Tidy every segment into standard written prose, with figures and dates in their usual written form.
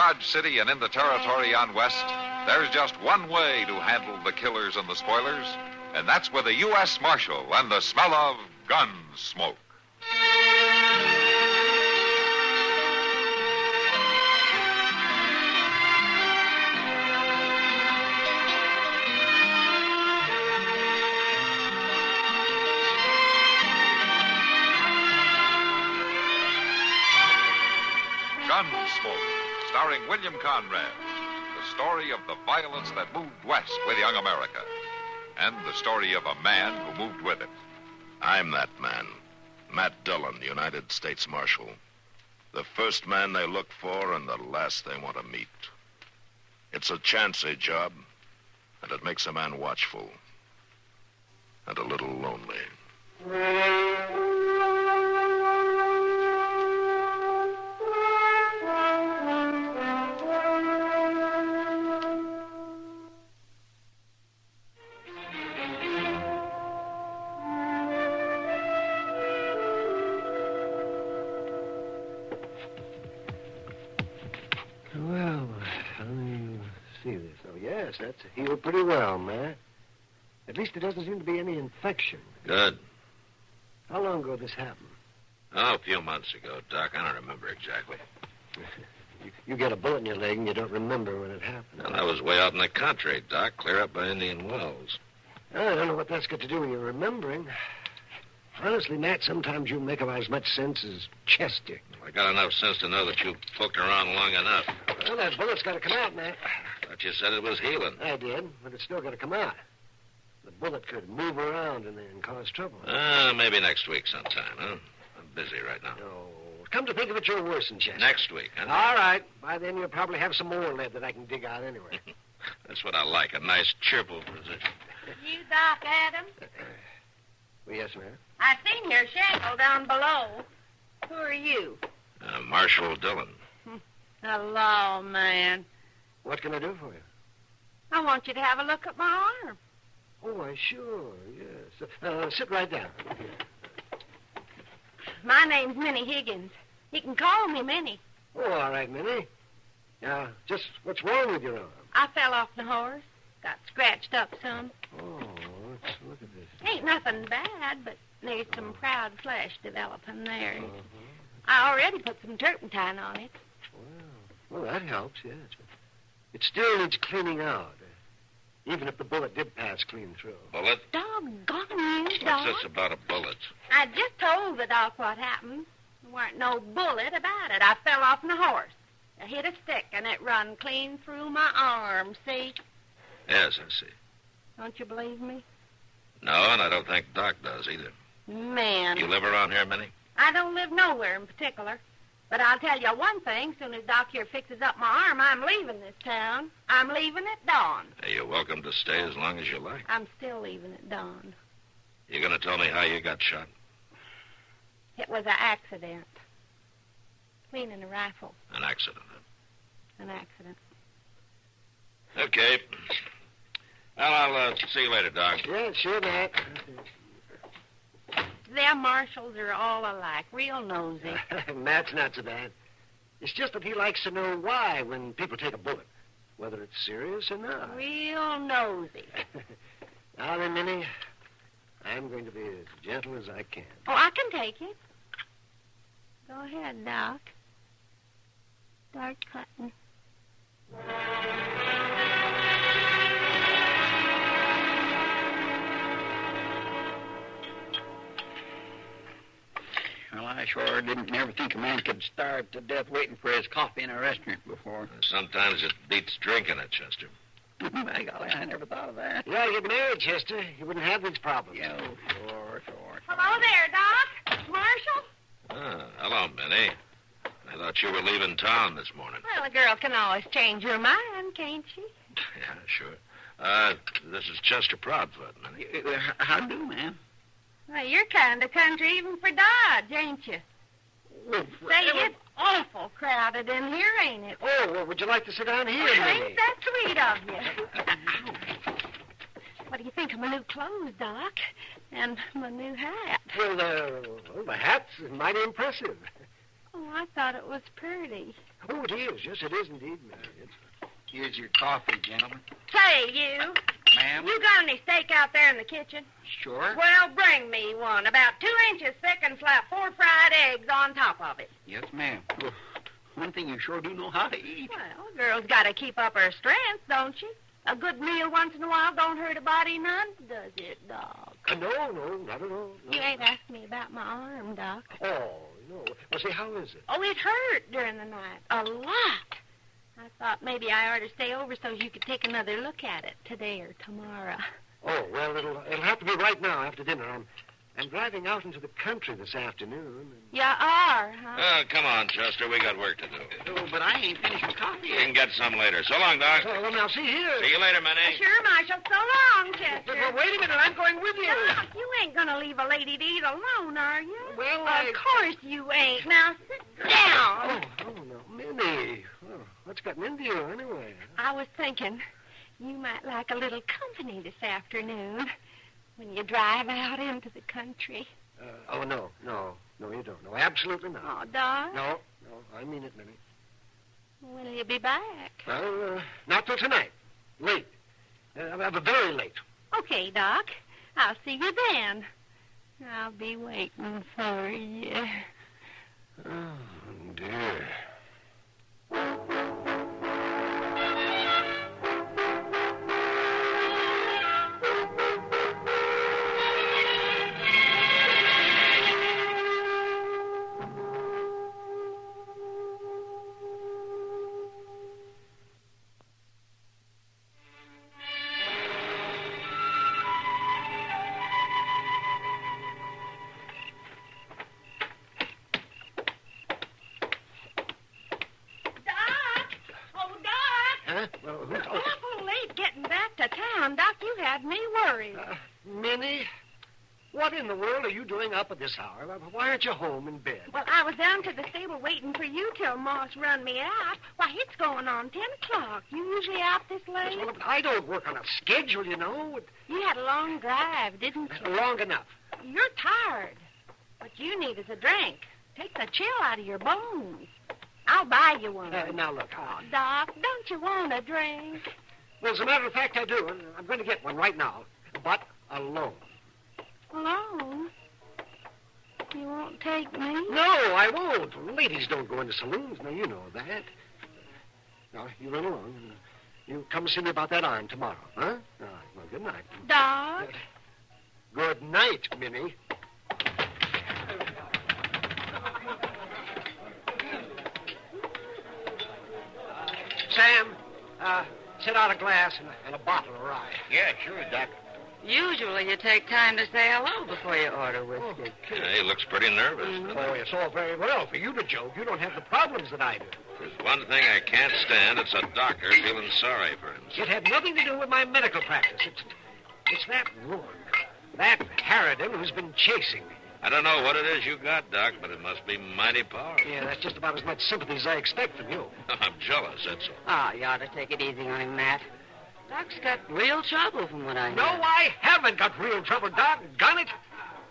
Dodge City and in the territory on west, there's just one way to handle the killers and the spoilers, and that's with a U.S. Marshal and the smell of Gunsmoke. Gunsmoke, starring William Conrad. The story of the violence that moved west with young America. And the story of a man who moved with it. I'm that man. Matt Dillon, United States Marshal. The first man they look for and the last they want to meet. It's a chancy job, and it makes a man watchful. And a little lonely. That's healed pretty well, Matt. At least there doesn't seem to be any infection. Good. How long ago this happened? Oh, a few months ago, Doc. I don't remember exactly. You get a bullet in your leg and you don't remember when it happened. Well, I was way out in the country, Doc, clear up by Indian Wells. I don't know what that's got to do with your remembering. Honestly, Matt, sometimes you make about as much sense as Chester. I got enough sense to know that you poked around long enough. Well, that bullet's got to come out, Matt. Thought you said it was healing. I did, but it's still got to come out. The bullet could move around and then cause trouble. Maybe next week sometime, huh? I'm busy right now. Oh, come to think of it, you're worse than Chester. Next week, huh? All right. By then, you'll probably have some more lead that I can dig out anyway. That's what I like, a nice, cheerful position. You Doc Adams? Well, yes, ma'am. I seen your shackle down below. Who are you? Marshal Dillon. Hello, man. What can I do for you? I want you to have a look at my arm. Oh, why, sure, yes. Sit right down. My name's Minnie Higgins. You can call me Minnie. Oh, all right, Minnie. Now, just what's wrong with your arm? I fell off the horse. Got scratched up some. Oh, let's look at this. Ain't nothing bad, but there's some proud flesh developing there. I already put some turpentine on it. Well, that helps, yes. It still needs cleaning out, even if the bullet did pass clean through. Bullet? Doggone you, Doc. What's this about a bullet? I just told the doc what happened. There weren't no bullet about it. I fell off my horse. I hit a stick, and it run clean through my arm, see? Yes, I see. Don't you believe me? No, and I don't think Doc does either. Man. You live around here, Minnie? I don't live nowhere in particular. But I'll tell you one thing. Soon as Doc here fixes up my arm, I'm leaving this town. I'm leaving at dawn. Hey, you're welcome to stay as long as you like. I'm still leaving at dawn. You going to tell me how you got shot? It was an accident. Cleaning a rifle. An accident, huh? An accident. Okay. Well, I'll see you later, Doc. Yeah, sure, Matt. Them marshals are all alike, real nosy. Matt's not so bad. It's just that he likes to know why when people take a bullet, whether it's serious or not. Real nosy. Now then, Minnie, I'm going to be as gentle as I can. Oh, I can take it. Go ahead, Doc. Start cutting. Well, I sure didn't never think a man could starve to death waiting for his coffee in a restaurant before. Sometimes it beats drinking it, Chester. By golly, I never thought of that. You ought to get married, Chester. You wouldn't have these problems. Yeah, sure. Hello there, Doc. Marshal? Hello, Minnie. I thought you were leaving town this morning. Well, a girl can always change her mind, can't she? Yeah, sure. This is Chester Proudfoot, Minnie. How do, man? Well, you're kind of country even for Dodge, ain't you? Well, Say, it's awful crowded in here, ain't it? Oh, well, would you like to sit down here, Minnie? Ain't that sweet of you? What do you think of my new clothes, Doc? And my new hat? Well, the hat's mighty impressive. Oh, I thought it was pretty. Oh, it is. Yes, it is indeed, Minnie. Here's your coffee, gentlemen. Say, you. Ma'am? You got any steak out there in the kitchen? Sure. Well, bring me one. About 2 inches thick and slap 4 fried eggs on top of it. Yes, ma'am. One thing you sure do know how to eat. Well, a girl's got to keep up her strength, don't she? A good meal once in a while don't hurt a body none, does it, Doc? No, not at all. No. You ain't asked me about my arm, Doc. Oh, no. Well, say, how is it? Oh, it hurt during the night. A lot. I thought maybe I ought to stay over so you could take another look at it today or tomorrow. Oh, well, it'll have to be right now after dinner. I'm driving out into the country this afternoon. You are, huh? Oh, come on, Chester. We got work to do. Oh, but I ain't finished my coffee You yet. can get some later. So long, Doc. Oh, well, now, see here. See you later, Minnie. Sure, Marshal. So long, Chester. Well, wait a minute. I'm going with you. Doc, you ain't going to leave a lady to eat alone, are you? Well, Of course you ain't. Now, sit down. Oh, no. Minnie. Oh, what's gotten into you, anyway? I was thinking you might like a little company this afternoon when you drive out into the country. No, you don't. No, absolutely not. Oh, Doc. No, I mean it, Minnie. Will you be back? Well, not till tonight. Late. Very late. Okay, Doc. I'll see you then. I'll be waiting for you. Oh, dear. Awful late getting back to town. Doc, you had me worried. Minnie, what in the world are you doing up at this hour? Why aren't you home in bed? Well, I was down to the stable waiting for you till Moss run me out. Why, it's going on 10 o'clock. You usually out this late? Well, but I don't work on a schedule, you know. You had a long drive, didn't you? Long enough. You're tired. What you need is a drink. Take the chill out of your bones. I'll buy you one. Now, look. Oh, Doc, don't you want a drink? Well, as a matter of fact, I do. I'm going to get one right now. But alone. Alone? You won't take me? No, I won't. Ladies don't go into saloons. Now, you know that. Now, you run along. And you come see me about that arm tomorrow, huh? All right. Well, good night. Doc? Good night, Minnie. Sam, set out a glass and a bottle of rye. Yeah, sure, Doc. Usually you take time to say hello before you order whiskey. Yeah, he looks pretty nervous. Oh, it's all very well for you to joke. You don't have the problems that I do. There's one thing I can't stand. It's a doctor feeling sorry for him. It had nothing to do with my medical practice. It's that woman, that Harridan who's been chasing me. I don't know what it is you got, Doc, but it must be mighty powerful. Yeah, that's just about as much sympathy as I expect from you. I'm jealous, that's all. Ah, you ought to take it easy on him, Matt. Doc's got real trouble from what I hear. No, I haven't got real trouble, Doc. Got it?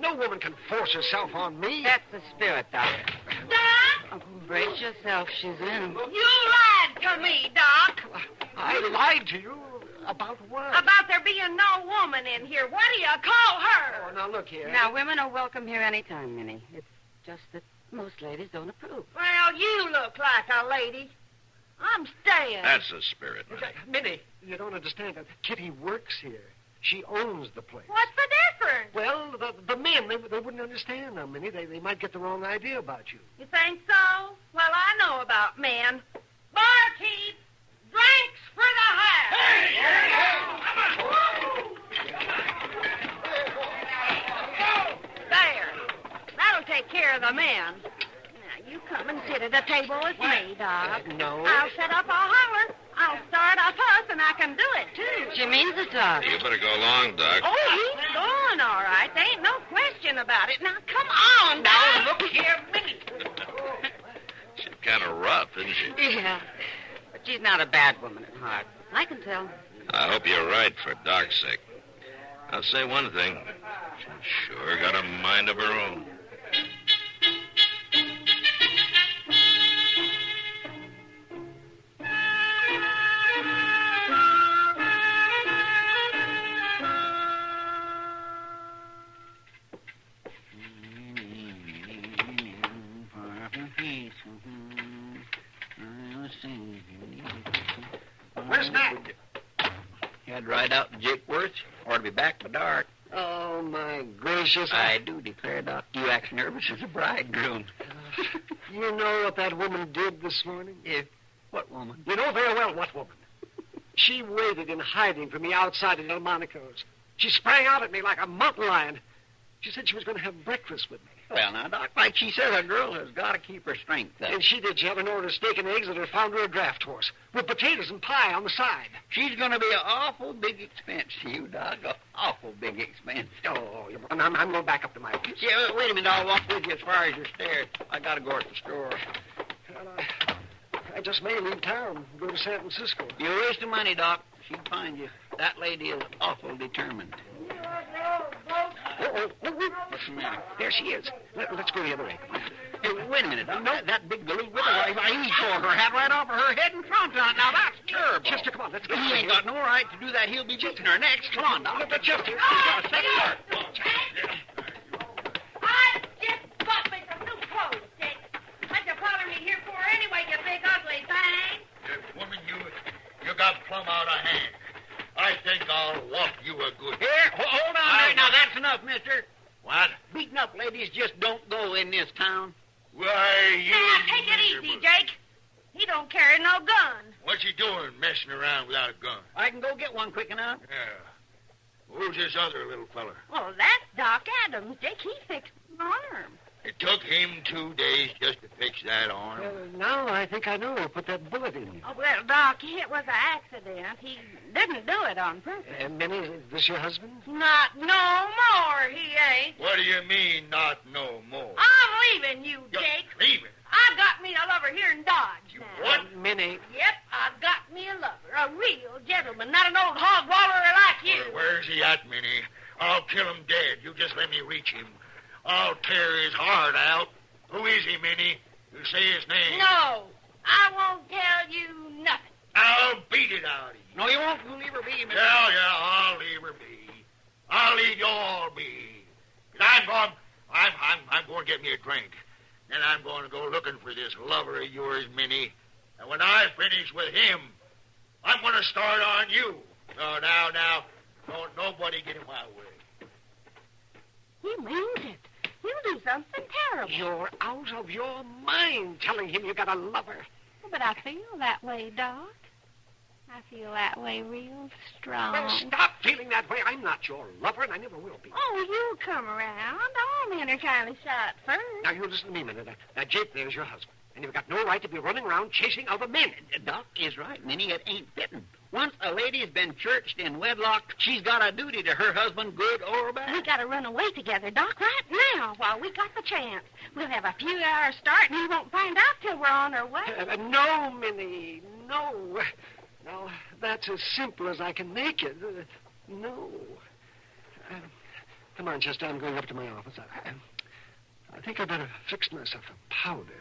No woman can force herself on me. That's the spirit, Doc. Doc? Oh, brace yourself, she's in. You lied to me, Doc. I lied to you about what? About there being no woman in here. What do you call her? Oh, now, look here. Now, women are welcome here anytime, Minnie. It's just that most ladies don't approve. Well, you look like a lady. I'm staying. That's the spirit, man. Minnie, you don't understand. Kitty works here. She owns the place. What's the difference? Well, the men, they wouldn't understand now, Minnie. They might get the wrong idea about you. You think so? Well, I know about men. Barkeep, drinks for the house. There. That'll take care of the men. Now, you come and sit at a table with me, Doc. No. I'll set up a holler. I'll start a fuss, and I can do it, too. She means it, Doc. You better go along, Doc. Oh, he's going all right. There ain't no question about it. Now, come on, Doc. Now, look here, Minnie. She's kind of rough, isn't she? Yeah. But she's not a bad woman at heart. I can tell. I hope you're right for Doc's sake. I'll say one thing. She's sure got a mind of her own. I'd ride out to Jake Worth's, or to be back by dark. Oh, my gracious. I do declare, Doc, you act nervous as a bridegroom. You know what that woman did this morning? What woman? You know very well what woman. She waited in hiding for me outside of Delmonico's. She sprang out at me like a mountain lion. She said she was going to have breakfast with me. Well, now, Doc, like she says, a girl has got to keep her strength up. And she did. She had an order of steak and eggs that her found her a draft horse with potatoes and pie on the side. She's going to be an awful big expense to you, Doc. An awful big expense. Oh, I'm going back up to my place. Yeah, wait a minute. I'll walk with you as far as your stairs. I got to go to the store. Well, I just may leave town and go to San Francisco. You're wasting money, Doc. She'd find you. That lady is awful determined. What's the matter? There she is. Let's go the other way. Hey, wait a minute. Doc. That big galoot with her, he tore her hat right off of her head and front on it. Now, that's terrible. Chester, come on. Let's go. He ain't got no right to do that. He'll be beating her next. Come on, Doc. Chester. I just bought me some new clothes, Dick. What you follow me here for anyway, you big ugly thing? Woman, you got plumb out of hand. I think I'll walk you a good... Here, hold on there. Now, that's enough, mister. What? Beating up ladies just don't go in this town. Why, you... Now, take it easy, Jake. He don't carry no gun. What's he doing messing around without a gun? I can go get one quick enough. Yeah. Who's this other little feller? Oh, that's Doc Adams, Dick. He fixed my arm. It took him 2 days just to fix that arm. Now I think I know who put that bullet in you. Oh, well, Doc, it was an accident. He didn't do it on purpose. Minnie, is this your husband? Not no more, he ain't. What do you mean, not no more? I'm leaving you, You're Jake. leaving? I got me a lover here in Dodge now. What? Minnie. Yep, I've got me a lover, a real gentleman, not an old hog-wallerer like you. Where's he at, Minnie? I'll kill him dead. You just let me reach him. I'll tear his heart out. Who is he, Minnie? You say his name. No, I won't tell you nothing. I'll beat it out of you. No, you won't. You'll leave her be, mister. Yeah, I'll leave her be. I'll leave you all be. I'm going to get me a drink. Then I'm going to go looking for this lover of yours, Minnie. And when I finish with him, I'm going to start on you. No, now, don't nobody get in my way. He means it. He'll do something terrible. You're out of your mind telling him you got a lover. But I feel that way, Doc. I feel that way real strong. Well, stop feeling that way. I'm not your lover, and I never will be. Oh, you'll come around. All men are kind of shot first. Now, you listen to me a minute. That Jake there's your husband, and you've got no right to be running around chasing other men. Doc is right, Minnie. It ain't fitting. Once a lady's been churched in wedlock, she's got a duty to her husband, good or bad. We got to run away together, Doc, right now while we got the chance. We'll have a few hours start, and he won't find out till we're on our way. No, Minnie, no. Now, that's as simple as I can make it. No. Come on, Chester, I'm going up to my office. I think I better fix myself a powder.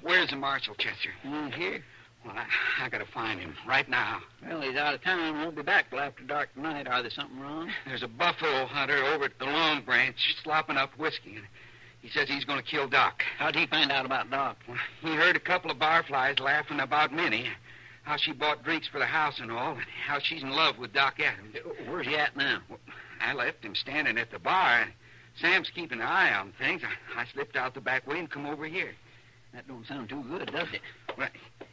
Where's the marshal, Chester? Here? Well, I gotta find him right now. Well, he's out of town. Won't be back till after dark tonight. Are there something wrong? There's a buffalo hunter over at the Long Branch slopping up whiskey. And he says he's going to kill Doc. How'd he find out about Doc? Well, he heard a couple of barflies laughing about Minnie, how she bought drinks for the house and all, and how she's in love with Doc Adams. Where's he at now? Well, I left him standing at the bar. Sam's keeping an eye on things. I slipped out the back way and come over here. That don't sound too good, does it? Well,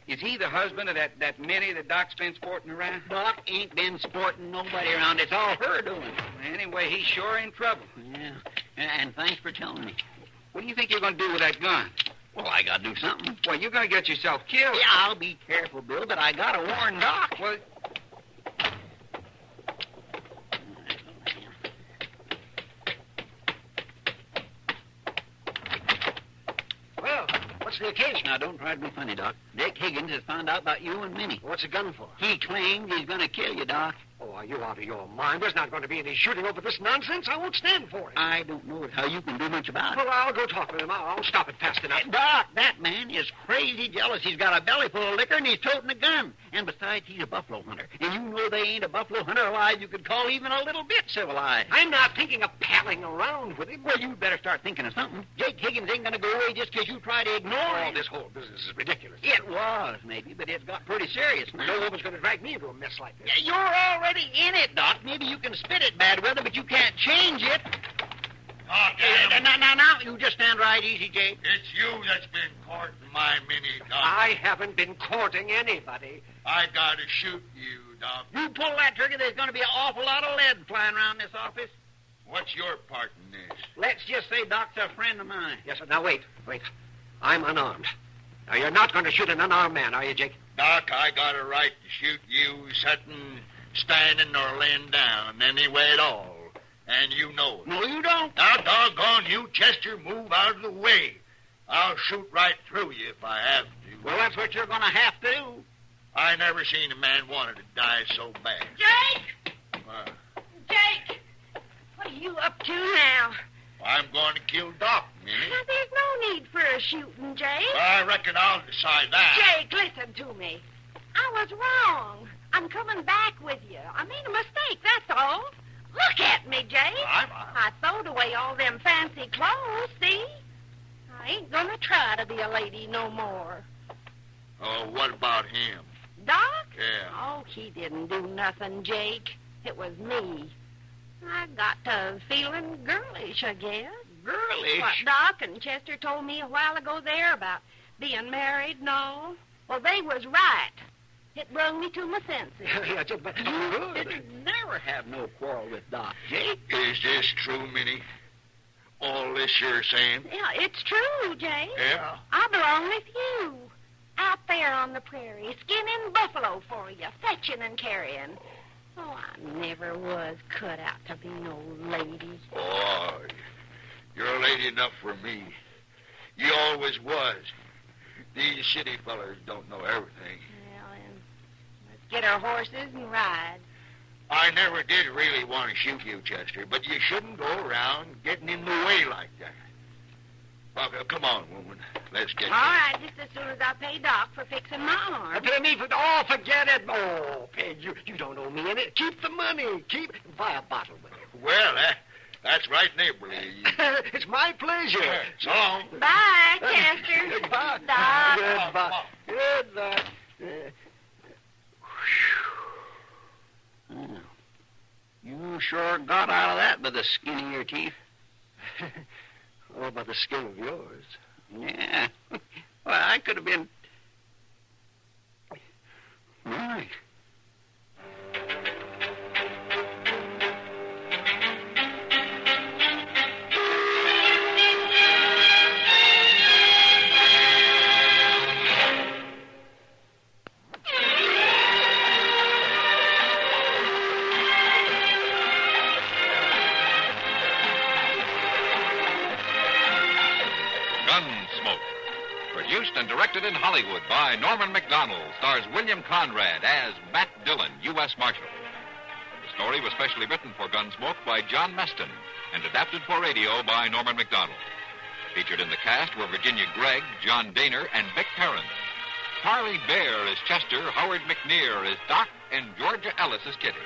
is he the husband of that Minnie that Doc's been sporting around? Doc ain't been sporting nobody around. It's all her doing. Well, anyway, he's sure in trouble. Yeah, and thanks for telling me. What do you think you're going to do with that gun? Well, I got to do something. Well, you're going to get yourself killed. Yeah, I'll be careful, Bill, but I got to warn Doc. Well... What's the occasion? Now, don't try to be funny, Doc. Dick Higgins has found out about you and Minnie. What's a gun for? He claims he's going to kill you, Doc. Oh, are you out of your mind? There's not going to be any shooting over this nonsense. I won't stand for it. I don't know how you can do much about it. Well, I'll go talk with him. I'll stop it fast enough. Doc, that man is crazy jealous. He's got a belly full of liquor and he's toting a gun. And besides, he's a buffalo hunter. And you know they ain't a buffalo hunter alive you could call even a little bit civilized. I'm not thinking of palling around with him. Well, you better start thinking of something. Jake Higgins ain't going to go away just because you try to ignore him. This whole business is ridiculous. It was, maybe, but it's got pretty serious now. No woman's going to drag me into a mess like this. You're already in it, Doc. Maybe you can spit it bad weather, but you can't change it. Oh, damn. Now, you just stand right easy, Jake. It's you that's been courting my Minnie, Doc. I haven't been courting anybody. I gotta shoot you, Doc. You pull that trigger, there's going to be an awful lot of lead flying around this office. What's your part in this? Let's just say Doc's a friend of mine. Yes, sir. Now, wait. I'm unarmed. Now, you're not going to shoot an unarmed man, are you, Jake? Doc, I got a right to shoot you sitting, standing, or laying down anyway at all. And you know it. No, you don't. Now, doggone you, Chester, move out of the way. I'll shoot right through you if I have to. Well, that's what you're going to have to do. I never seen a man wanted to die so bad. Jake! Jake! What are you up to now? I'm going to kill Doc, Minnie. Now, there's no need for a shooting, Jake. I reckon I'll decide that. Jake, listen to me. I was wrong. I'm coming back with you. I made a mistake, that's all. Look at me, Jake. I throwed away all them fancy clothes, see? I ain't gonna try to be a lady no more. Oh, what about him? Doc? Yeah. Oh, he didn't do nothing, Jake. It was me. I got to feeling girlish, I guess. Girlish? What Doc and Chester told me a while ago there about being married and all. Well, they was right. It brung me to my senses. Yeah, just but You didn't never have no quarrel with Doc, Jake. Is this true, Minnie? All this you're saying? Yeah, it's true, Jake. Yeah. I belong with you. Out there on the prairie, skinning buffalo for you, fetching and carrying. Oh, I never was cut out to be no lady. Oh, you're a lady enough for me. You always was. These city fellers don't know everything. Well, then, let's get our horses and ride. I never did really want to shoot you, Chester, but you shouldn't go around getting in the way like that. Well, come on, woman. Let's get All right, just as soon as I pay Doc for fixing my arm. Pay me for... Oh, forget it. Oh, Peg, you don't owe me any. Keep the money. Buy a bottle with it. Well, that's right neighborly. It's my pleasure. So long. Bye, Chester. Goodbye. Doc. Goodbye. You sure got out of that by the skin of your teeth. What about the skin of yours? Yeah. Well, I could have been... Right. Gunsmoke. Produced and directed in Hollywood by Norman Macdonnell. Stars William Conrad as Matt Dillon, U.S. Marshal. The story was specially written for Gunsmoke by John Meston and adapted for radio by Norman Macdonnell. Featured in the cast were Virginia Gregg, John Dehner, and Vic Perrin. Parley Baer as Chester, Howard McNear as Doc, and Georgia Ellis as Kitty.